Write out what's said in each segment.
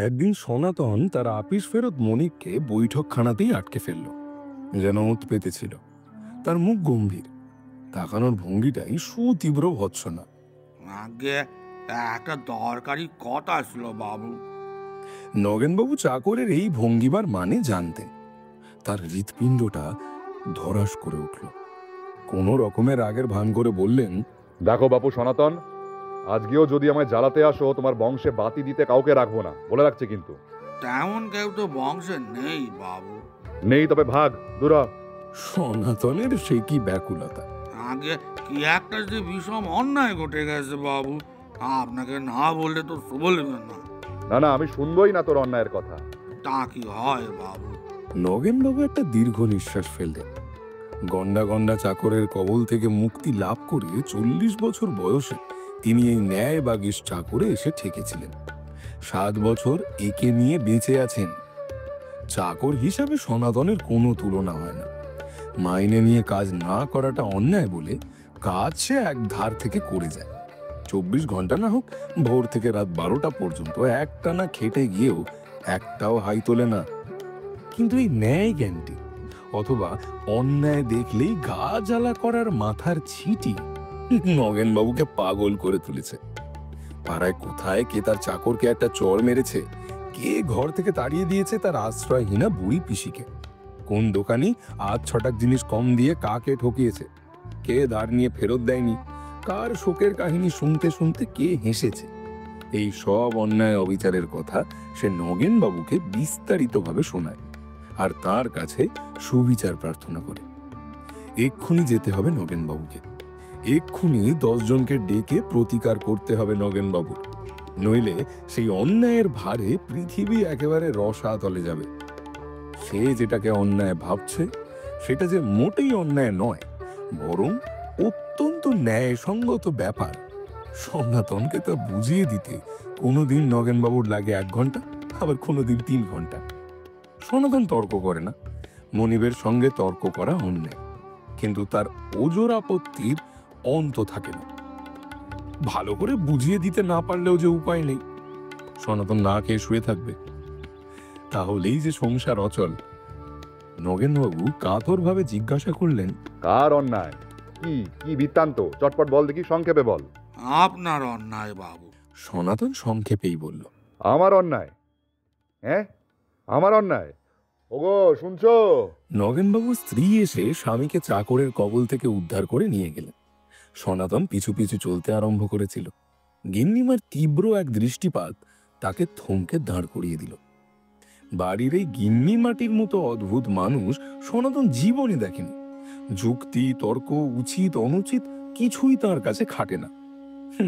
একদিন সনাতন তার আপিস ফেরত মনিককে বৈঠকখানাতেই আটকে ফেলল। যেন ওত পেতেছিল। তার মুখ গম্ভীর, তাকানোর ভঙ্গিটাই সুতীব্র ভৎসনা। আগে একটা দরকারি কথা ছিল বাবু। নগেনবাবু চাকরের এই ভঙ্গিমার মানে জানতেন। তার হৃৎপিণ্ডটা ধরাস করে উঠল। কোনো রকমের রাগের ভান করে বললেন, দেখো বাপু সনাতন, আজকেও যদি আমায় জ্বালাতে আসো, তোমার বংশে বাতি দিতে কাউকে রাখবো না, বলে রাখছি কিন্তু। তেমন কেউ তো বংশে নেই বাবু। নেই তবে ভাগ দূরা। সনাতনের সে কি ব্যাকুলতা! আগে কি একটা যে বিষম অন্যায় ঘটে গেছে বাবু, আপনাকে না বললে তো বলবেন না। না না, আমি শুনবোই না তোর অন্যায়ের কথা। তা কি হয় বাবু? নগেনবাবু একটা দীর্ঘ নিঃশ্বাস ফেললেন। গন্ডা গন্ডা চাকরের কবল থেকে মুক্তি লাভ করে 40 বছর বয়সে তিনি এই ন্যায় বাগিস চাকরে এসে ঠেকেছিলেন। 7 বছর একে নিয়ে বেঁচে আছেন। চাকর হিসাবে সনাতনের কোনো তুলনা হয় না। মাইনে নিয়ে কাজ না করাটা অন্যায় বলে কাজ সে এক ধার থেকে করে যায়। 24 ঘন্টা না হোক, ভোর থেকে রাত 12টা পর্যন্ত একটানা খেটে গিয়েও একটাও হাই তোলে না। কিন্তু এই ন্যায় জ্ঞানটি অথবা অন্যায় দেখলেই গা জ্বালা করার মাথার ছিটি নগেনবাবুকে পাগল করে তুলেছে। পাড়ায় কোথায় কে তার চাকরকে একটা চড় মেরেছে, কে ঘর থেকে তাড়িয়ে দিয়েছে তার আশ্রয়হীনা বুড়ি পিসিকে, কোন দোকানি 8-6 জিনিস কম দিয়ে কাকে ঠকিয়েছে, কে ধার নিয়ে ফেরত দেয়নি, কার শোকের কাহিনী শুনতে শুনতে কে হেসেছে, এই সব অন্যায় অবিচারের কথা সে নগেনবাবুকে বিস্তারিতভাবে শোনায় আর তার কাছে সুবিচার প্রার্থনা করে। এক্ষুনি যেতে হবে নগেনবাবুকে, এক্ষুনি 10 জনকে ডেকে প্রতিকার করতে হবে নগেনবাবুর, নইলে সেই অন্যায়ের ভারে পৃথিবী একেবারে রসাতলে যাবে। সে যেটাকে অন্যায় ভাবছে সেটা যে মোটেই অন্যায় নয়, বরং অত্যন্ত ন্যায়সঙ্গত ব্যাপার। সনাতনকে তা বুঝিয়ে দিতে কোনোদিন নগেনবাবুর লাগে 1 ঘন্টা, আবার কোনোদিন 3 ঘন্টা। সনাতন তর্ক করে না, মনিবের সঙ্গে তর্ক করা অন্যায়, কিন্তু তার ওজোর আপত্তির অন্ত থাকে না। ভালো করে বুঝিয়ে দিতে না পারলেও যে উপায় নেই, সনাতন না খেয়ে শুয়ে থাকবে, তাহলেই যে সংসার অচল। নগেনবাবু কাতরভাবে জিজ্ঞাসা করলেন, কার অন্যায়? কি কি বৃত্তান্ত? চটপট বল দেখি, সংক্ষেপে বল। আপনার অন্যায় বাবু। সনাতন সংক্ষেপেই বলল, আমার অন্যায়? হ্যাঁ, আমার অন্যায়? ওগো শুনছো? নগেনবাবুর স্ত্রী এসে স্বামীকে চাকরের কবল থেকে উদ্ধার করে নিয়ে গেলেন। সনাতন পিছু পিছু চলতে আরম্ভ করেছিল। গিন্নিমার তীব্র এক দৃষ্টিপাত তাকে থমকে দাঁড় করিয়ে দিল। বাড়ির এই গিন্নি মাটির মতো অদ্ভুত মানুষ সনাতন জীবনে দেখেনি। যুক্তি তর্ক, উচিত অনুচিত কিছুই তার কাছে খাটে না।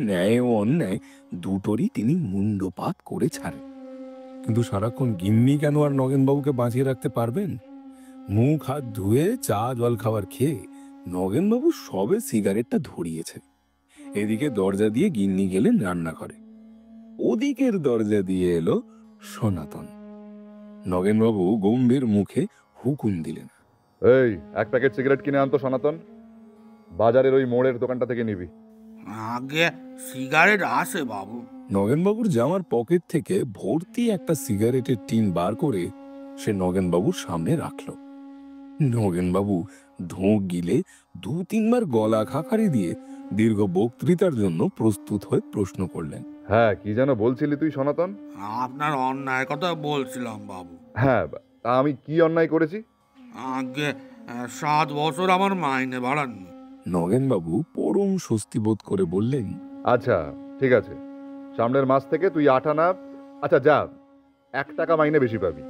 ন্যায় ও অন্যায় দুটোরই তিনি মুন্ডপাত করে ছাড়েন। কিন্তু সারাক্ষণ গিন্নি কেন আর নগেনবাবুকে বাঁচিয়ে রাখতে পারবেন? মুখ হাত ধুয়ে চা জল খাবার খেয়ে নগেনবাবু সবে সিগারেটটা ধরিয়েছে। এদিকে দরজা দিয়ে গিন্নি গেলেন রান্নাঘরে, ওদিকের দরজা দিয়ে এলো সনাতন। নগেনবাবু গম্ভীর মুখে হুকুম দিলেন, এই 1 প্যাকেট সিগারেট কিনে আনতো সনাতন, বাজারের ওই মোড়ের দোকানটা থেকে নিবি। আগে সিগারেট আসে বাবু। নগেনবাবুর জামার পকেট থেকে ভর্তি একটা সিগারেটের টিন বার করে সে নগেনবাবুর সামনে রাখল। নগেনবাবু ঢোক গিলে 2-3 বার গলা খাকারি দিয়ে দীর্ঘ বক্তৃতার জন্য প্রস্তুত হয়ে প্রশ্ন করলেন, হ্যাঁ, কি যেন বলছিলি তুই সনাতন? আপনার অন্যায়ের কথা বলছিলাম বাবু। হ্যাঁ, তা আমি কি অন্যায় করেছি? আগে 7 বছর আমার মাইনে বাড়াননি। নগেনবাবু পরম স্বস্তি বোধ করে বললেন, আচ্ছা ঠিক আছে, সামনের মাস থেকে তুই 8 আনা, আচ্ছা যা, 1 টাকা মাইনে বেশি পাবি।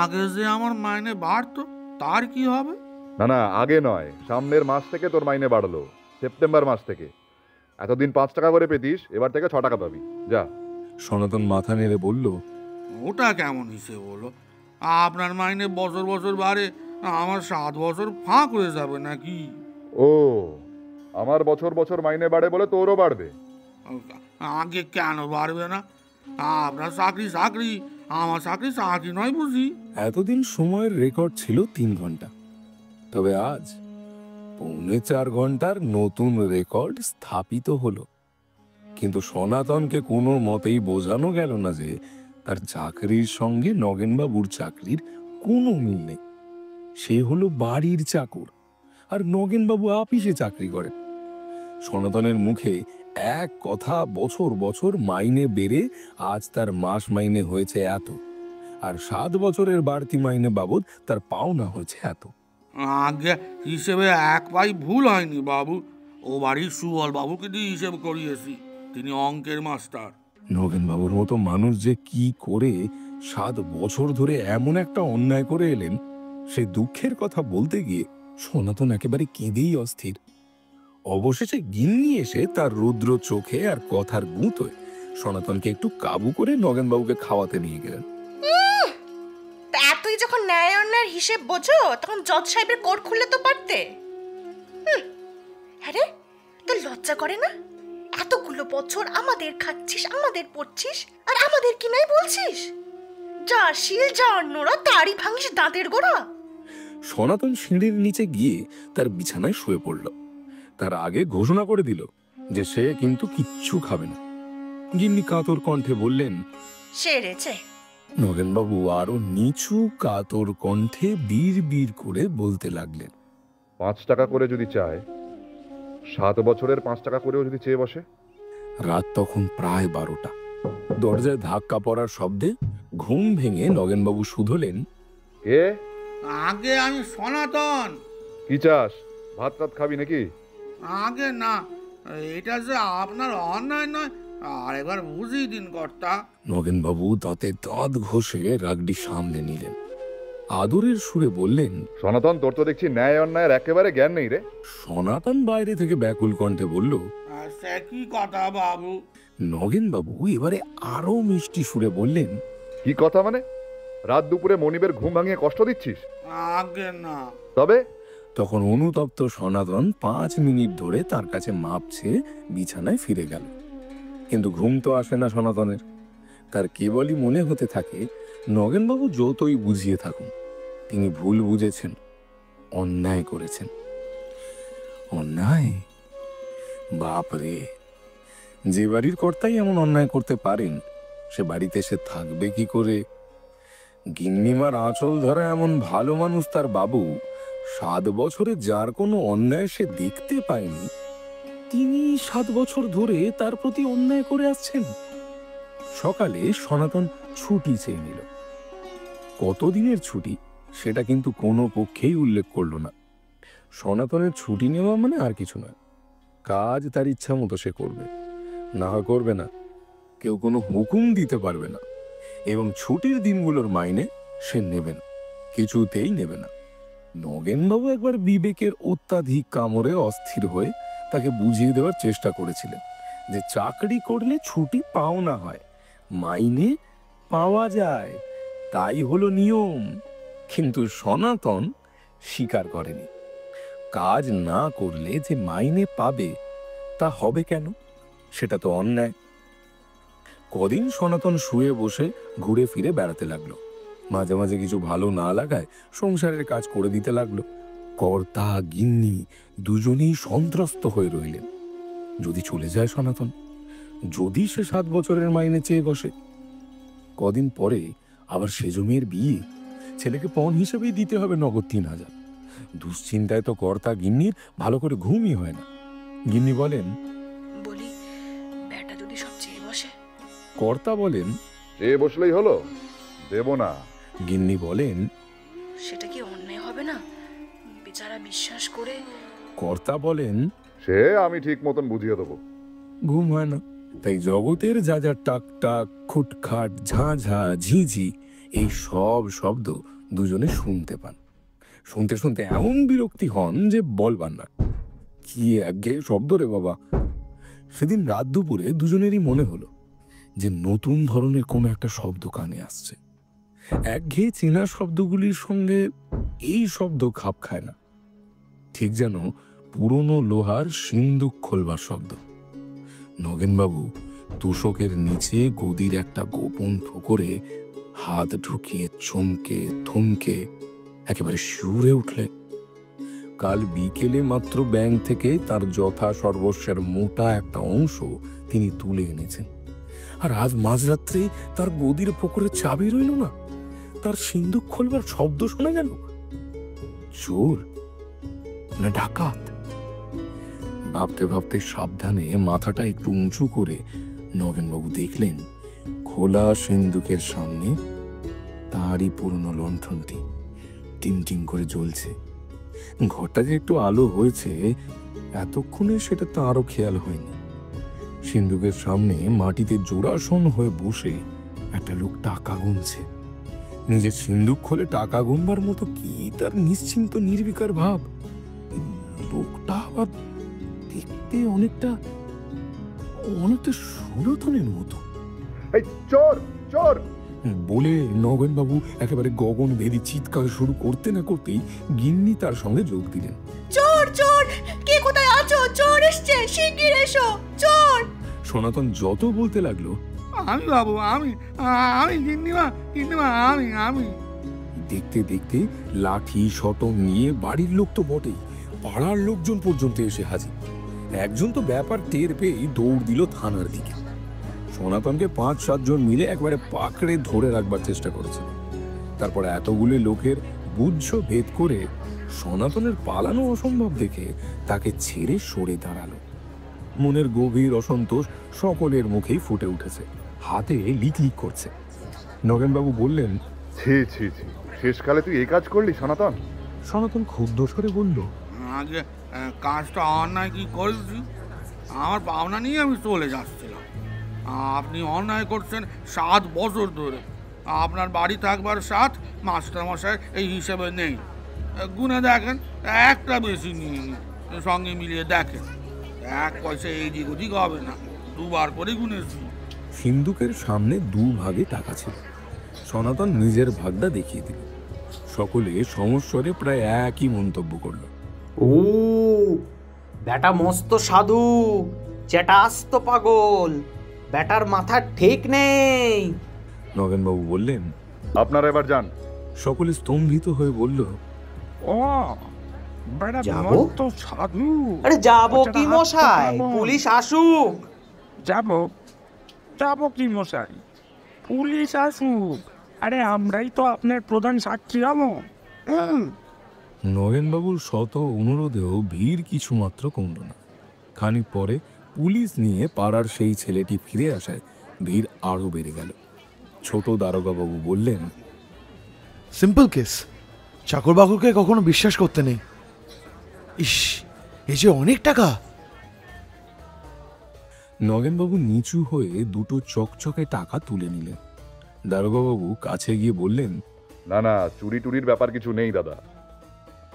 আগে যে আমার মাইনে বাড়তো তার কি হবে? না না, আগে নয়, সামনের মাস থেকে তোর মাইনে বাড়লো, সেপ্টেম্বর মাস থেকে। এতদিন 5 টাকা করে পেতিস, এবার থেকে 6 টাকা পাবি, যা। সনাতন মাথা নেড়ে বলল, ওটা কেমন হিসেব হলো? আপনার মাইনে বছর বছর বাড়ে, আমার 7 বছর ফাঁক হয়ে যাবে নাকি? ও, আমার বছর বছর মাইনে বাড়ে বলে তোরও বাড়বে? আগে কেন বাড়বে না? আপনার চাকরি চাকরি, আমার চাকরি চাকরি নয় বুঝি। এতদিন সময়ের রেকর্ড ছিল 3 ঘন্টা, তবে আজ 3.25 ঘন্টার নতুন রেকর্ড স্থাপিত হলো। কিন্তু সনাতনকে কোনো মতেই বোঝানো গেল না যে তার চাকরির সঙ্গে নগেনবাবুর চাকরির কোনো মিল নেই। সে হলো বাড়ির চাকর, আর নগেনবাবু আপিসে চাকরি করেন। সনাতনের মুখে এক কথা, বছর বছর মাইনে বেড়ে আজ তার মাস মাইনে হয়েছে এত, আর 7 বছরের বাড়তি মাইনে বাবদ তার পাওনা হয়েছে এত। আগে হিসেবে এক পাই ভুল হয়নি বাবু। ও বাড়ির সুবল বাবুকে দিয়ে হিসেব করিয়েছি, তিনি অঙ্কের মাস্টার। নগেনবাবুর মতো মানুষ যে কি করে 7 বছর ধরে এমন একটা অন্যায় করে এলেন, সে দুঃখের কথা বলতে গিয়ে সনাতন একেবারে কেঁদেই অস্থির। অবশেষে গিন্নি এসে তার রুদ্র চোখে আর কথার গুঁতোয় সনাতনকে একটু কাবু করে নগেনবাবুকে খাওয়াতে নিয়ে গেলেন। তা এতই যখন ন্যায় অন্যায়ের হিসেব বোঝো, তখন জজ সাহেবের কোর্ট খুললে তো পারতে। আরে তোর লজ্জা করে না? এতগুলো বছর আমাদের খাচ্ছিস, আমাদের পড়ছিস, আর আমাদের কি নাই বলছিস? যা শিল যা অন্যরা তারই ভাঙিস দাঁতের গোড়া। সনাতন সিঁড়ির নিচে গিয়ে তার বিছানায় শুয়ে পড়ল। তার আগে ঘোষণা করে দিল যে সে কিন্তু কিচ্ছু খাবে না। গিন্নি কাতর কণ্ঠে বললেন, সেরেছে। নগেনবাবু আরো নিচু কাতর কণ্ঠে বীর বীর করে বলতে লাগলেন, 5 টাকা করে যদি চায়, 7 বছরের 5 টাকা করেও যদি চেয়ে বসে। রাত তখন প্রায় 12টা। দরজায় ধাক্কা পড়ার শব্দে ঘুম ভেঙে নগেনবাবু শুধলেন, কে? আগে আমি সনাতন। কি চাস? ভাত রাত খাবি নাকি? আগে না, এটা যে আপনার অন্যায় নয়, আরেকবার বুঝিয়ে দিন কর্তা। নগেনবাবু দাঁতে দাঁত ঘষে রাগডি সামনে নিলেন, আদরের সুরে বললেন, সনাতন, তোর তো দেখছি ন্যায় অন্যায়ের একেবারে জ্ঞান নেই রে। সনাতন বাইরে থেকে ব্যাকুল কণ্ঠে বলল, সে কি কথা বাবু? নগেনবাবু এবারে আরো মিষ্টি সুরে বললেন, কি কথা মানে? রাত দুপুরে মনিবের ঘুম ভাঙিয়ে কষ্ট দিচ্ছিস? আগে না। তবে তখন অনুতপ্ত সনাতন 5 মিনিট ধরে তার কাছে মাপছে বিছানায় ফিরে গেল। কিন্তু ঘুম তো আসে না সনাতনের। তার কেবলই মনে হতে থাকে নগেনবাবু যতই বুঝিয়ে থাকুন, তিনি ভুল বুঝেছেন, অন্যায় করেছেন। অন্যায়? বাপরে, যে বাড়ির কর্তাই এমন অন্যায় করতে পারেন, সে বাড়িতে সে থাকবে কি করে? গিন্নিমার আঁচল ধরা এমন ভালো মানুষ তার বাবু 7 বছরে যার কোনো অন্যায় সে দেখতে পায়নি, তিনি 7 বছর ধরে তার প্রতি অন্যায় করে আসছেন। সকালে সনাতন ছুটি চেয়ে নিল। কতদিনের ছুটি সেটা কিন্তু কোনো পক্ষেই উল্লেখ করলো না। সনাতনের ছুটি নেওয়া মানে আর কিছু নয়, কাজ তার ইচ্ছা মতো সে করবে, না হয় করবে না, কেউ কোনো হুকুম দিতে পারবে না। এবং ছুটির দিনগুলোর মাইনে সে নেবে না, কিছুতেই নেবে না। নগেনবাবু একবার বিবেকের অত্যাধিক কামড়ে অস্থির হয়ে তাকে বুঝিয়ে দেওয়ার চেষ্টা করেছিলেন যে চাকরি করলে ছুটি পাওনা হয়, মাইনে পাওয়া যায়, তাই হলো নিয়ম। কিন্তু সনাতন স্বীকার করেনি। কাজ না করলে যে মাইনে পাবে তা হবে কেন? সেটা তো অন্যায়। কদিন সনাতন শুয়ে বসে ঘুরে ফিরে বেড়াতে লাগলো। মাঝে মাঝে কিছু ভালো না লাগায় সংসারের কাজ করে দিতে লাগলো। কর্তা গিন্নি দুজনেই সন্ত্রস্ত হয়ে রইলেন। যদি চলে যায় সনাতন, যদি সে 7 বছরের মাইনে চেয়ে বসে, কদিন পরে আবার সেজ মেয়ের বিয়ে, ছেলেকে পণ হিসেবেই দিতে হবে নগদ 3000। দুশ্চিন্তায় তো কর্তা গিন্নির ভালো করে ঘুমই হয় না। গিন্নি বলেন, বলি বেটা যদি সব চেয়ে বসে? কর্তা বলেন, চেয়ে বসলেই হলো, দেব না। গিন্নি বলেন, সেটা কি অন্যায় হবে না? বেচারা বিশ্বাস করে। কর্তা বলেন, সে আমি ঠিক মতন বুঝিয়ে দেবো। ঘুম হয় না, তাই জগতের যা যা টাক টাক, খুটখাট, ঝাঁঝা, ঝিঝি, এই সব শব্দ দুজনে শুনতে পান। শুনতে শুনতে এমন বিরক্তি হন যে বলবার না। কি একঘেয়ে শব্দ রে বাবা। সেদিন রাত দুপুরে দুজনেরই মনে হলো যে নতুন ধরনের কোনো একটা শব্দ কানে আসছে। একঘেয়ে চেনা শব্দগুলির সঙ্গে এই শব্দ খাপ খায় না, ঠিক যেন পুরনো লোহার সিন্দুক খোলবার শব্দ। নগেনবাবু তোষকের নিচে গদির একটা গোপন ঠোকরে হাত ঢুকিয়ে চমকে থমকে একেবারে শিউরে উঠলে। কাল বিকেলে মাত্র ব্যাংক থেকে তার যথা সর্বস্বের মোটা একটা অংশ তিনি তুলে এনেছেন, আর আজ মাঝরাত্রে তার গদির পুকুরে চাবি রইল না, তার সিন্দুক খোলবার শব্দ শোনা গেল। চোর না ডাকাত? ভাবতে ভাবতে সাবধানে মাথাটা একটু উঁচু করে নগেনবাবু দেখলেন খোলা সিন্দুকের সামনে তারই পুরনো লণ্ঠনটি টিম করে জ্বলছে। ঘরটা যে একটু আলো হয়েছে এতক্ষণে সেটা তো আরো খেয়াল হয়নি। সিন্দুকের সামনে মাটিতে জোড়াসন হয়ে বসে একটা লোক টাকা গুনছে। নিজের সিন্দুক খোলে টাকা গুনবার মতো কি তার নিশ্চিন্ত নির্বিকার ভাব! লোকটা আবার দেখতে অনেকটা সুরতনের মতো। এই চোর চোর! বলে নগেনবাবু একেবারে গগন ভেদি চিৎকার শুরু করতে না করতেই গিন্নি তার সঙ্গে যোগ দিলেন। চোর চোর, কে কোথায় আছো? চোর এসছে, শিগগির এসো, চোর! সনাতন যত বলতে লাগলো, আমি বাবু, আমি আমি গিন্নিমা, গিন্নিমা, আমি আমি দেখতে দেখতে লাঠি শটম নিয়ে বাড়ির লোক তো বটেই, পাড়ার লোকজন পর্যন্ত এসে হাজির। একজন তো ব্যাপার টের পেয়েই দৌড় দিল থানার দিকে। সনাতনকে 5-7 জন মিলে একবারে পাকড়ে ধরে রাখবার চেষ্টা করেছিল। তারপর এতগুলো লোকের বুঝ ভেদ করে সনাতনের পালানো অসম্ভব দেখে তাকে ছেড়ে সরে দাঁড়ালো। মনের গভীর অসন্তোষ সকলের মুখেই ফুটে উঠেছে, হাতে লিক করছে। নগেনবাবু বললেন, ছি ছি ছি, শেষকালে তুই এই কাজ করলি সনাতন? সনাতন ক্ষুব্ধ স্বরে বলল, আগে কাজটা অন্যায় কি করেছি? আমার পাওনা নিয়ে আমি চলে যাচ্ছিলাম। আপনি অন্যায় করছেন 7 বছর ধরে। আপনার বাড়ি থাকবার 7 মাস্টারমশাই এই হিসেবে নেই। গুনে দেখেন, একটা বেশি নিয়ে সঙ্গে মিলিয়ে দেখেন, 1 পয়সা এই দিক ওদিক হবে না। 2 বার করে গুনেছি। সিন্দুকের সামনে 2 ভাগে টাকা ছিল। সনাতন নিজের ভাগটা দেখিয়ে দিল। সকলে সমস্বরে প্রায় একই মন্তব্য করলো। ও বেটা মস্ত সাধু, যেটা আস্ত পাগল, বেটার মাথার ঠিক নেই। নগেনবাবু বললেন, আপনারা এবার যান। সকলে স্তম্ভিত হয়ে বলল, ও বড় যাবো? মস্ত সাধু। আরে যাবো বেচারা কি হাত মশাই, পাকাবো। পুলিশ আসুক। যাবো যাবো কি মশাই, পুলিশ আসুক, আরে আমরাই তো আপনার প্রধান সাক্ষী হবো। নগেনবাবুর শত অনুরোধেও ভিড় কিছুমাত্র কমল না। খানিক পরে পুলিশ নিয়ে পাড়ার সেই ছেলেটি ফিরে আসায় ভিড় আরো বেড়ে গেল। ছোট দারোগাবাবু বললেন, সিম্পল কেস, চাকর বাকরকে কখনো বিশ্বাস করতে নেই। ইস, এই যে অনেক টাকা! নগেনবাবু নিচু হয়ে 2টো চকচকে টাকা তুলে নিলেন। দারোগাবাবু কাছে গিয়ে বললেন, না না, চুরি টুরির ব্যাপার কিছু নেই দাদা।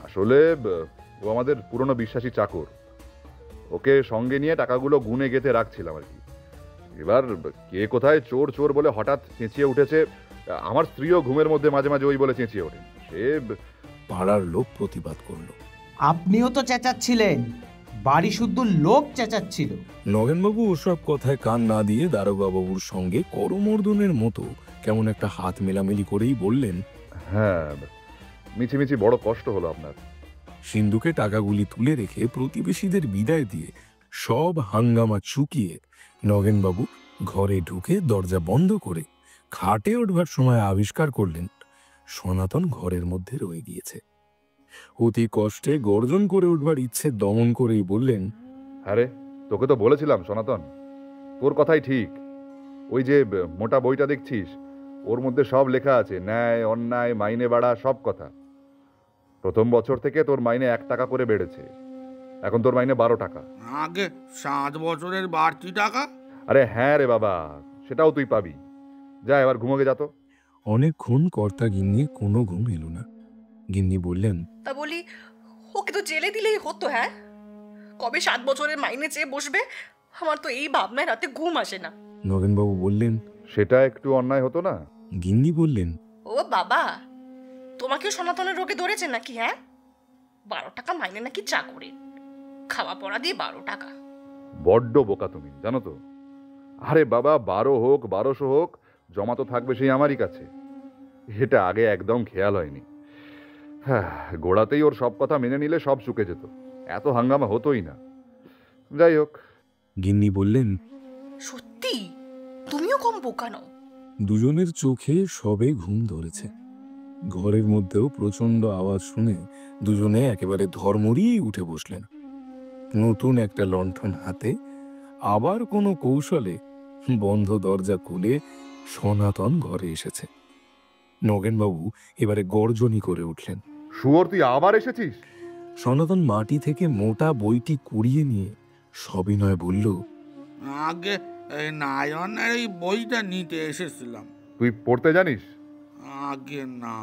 আসলে ও আমাদের পুরনো বিশ্বাসী চাকর। ওকে সঙ্গে নিয়ে টাকাগুলো গুনে গেঁথে রাখছিলাম আর কি। এবার কে কোথায় চোর চোর বলে হঠাৎ চেঁচিয়ে উঠেছে। আমার স্ত্রীও ঘুমের মধ্যে মাঝে মাঝে ওই বলে চেঁচিয়ে ওঠে। সে পাড়ার লোক প্রতিবাদ করলো। আপনিও তো চেঁচাচ্ছিলেন, বাড়ি শুদ্ধ লোক চেঁচাচ্ছিল। নগেনবাবু ওসব কথায় কান না দিয়ে দারোগাবাবুর সঙ্গে করমর্দনের মতো কেমন একটা হাত মেলামেলি করেই বললেন, হ্যাঁ, মিছিমিছি বড় কষ্ট হলো আপনার। সিন্ধুকে টাকাগুলি তুলে রেখে প্রতিবেশীদের বিদায় দিয়ে সব হাঙ্গামা চুকিয়ে নগেনবাবু ঘরে ঢুকে দরজা বন্ধ করে খাটে ওঠবার সময় আবিষ্কার করলেন সনাতন ঘরের মধ্যে রয়ে গিয়েছে। অতি কষ্টে গর্জন করে উঠবার ইচ্ছে দমন করেই বললেন, আরে তোকে তো বলেছিলাম সনাতন, তোর কথাই ঠিক। ওই যে মোটা বইটা দেখছিস, ওর মধ্যে সব লেখা আছে, ন্যায় অন্যায় মাইনে বাড়া সব কথা। প্রথম বছর থেকে তোর মাইনে 1 টাকা করে বেড়েছে, এখন তোর মাইনে 12 টাকা। আগে 7 বছরের বাড়তি টাকা। আরে হ্যাঁ রে বাবা, সেটাও তুই পাবি। যা এবার ঘুমোগে যা তো। অনেকক্ষণ কর্তা গিন্নির কোনো ঘুম এলো না। গিন্নি বললেন, তা বলি, ওকে তো জেলে দিলেই হতো। হ্যাঁ, কবে 7 বছরের মাইনে চেয়ে বসবে? আমার তো এই ভাবনায় রাতে ঘুম আসে না। নগেনবাবু বললেন, সেটা একটু অন্যায় হতো না? গিন্নি বললেন, ও বাবা, তোমাকেও সনাতনের রোগে ধরেছে নাকি? হ্যাঁ, 12 টাকা মাইনে নাকি চাকরির, খাওয়া পড়া দিয়ে 12 টাকা। বড্ড বোকা তুমি, জানো তো। আরে বাবা, 12 হোক 1200 হোক, জমা তো থাকবে সেই আমারই কাছে। এটা আগে একদম খেয়াল হয়নি। হ্যাঁ, গোড়াতেই ওর সব কথা মেনে নিলে সব চুকে যেত, এত হাঙ্গামা হতোই না। যাই হোক। গিন্নি বললেন, সত্যি তুমিও কম বোকা নও। দুজনের চোখে সবে ঘুম ধরেছে। ঘরের মধ্যেও প্রচন্ড আওয়াজ শুনে দুজনে একেবারে ধর্মরিয়ে উঠে বসলেন। নতুন একটা লণ্ঠন হাতে আবার কোনো কৌশলে বন্ধ দরজা খুলে সনাতন ঘরে এসেছে। নগেনবাবু এবারে গর্জনি করে উঠলেন। শুয়োর, তুই আবার এসেছিস? সনাতন মাটি থেকে মোটা বইটি কুড়িয়ে নিয়ে সবিনয় বলল, আগে এই নারায়ণের এই বইটা নিতে এসেছিলাম। তুই পড়তে জানিস? আগে না।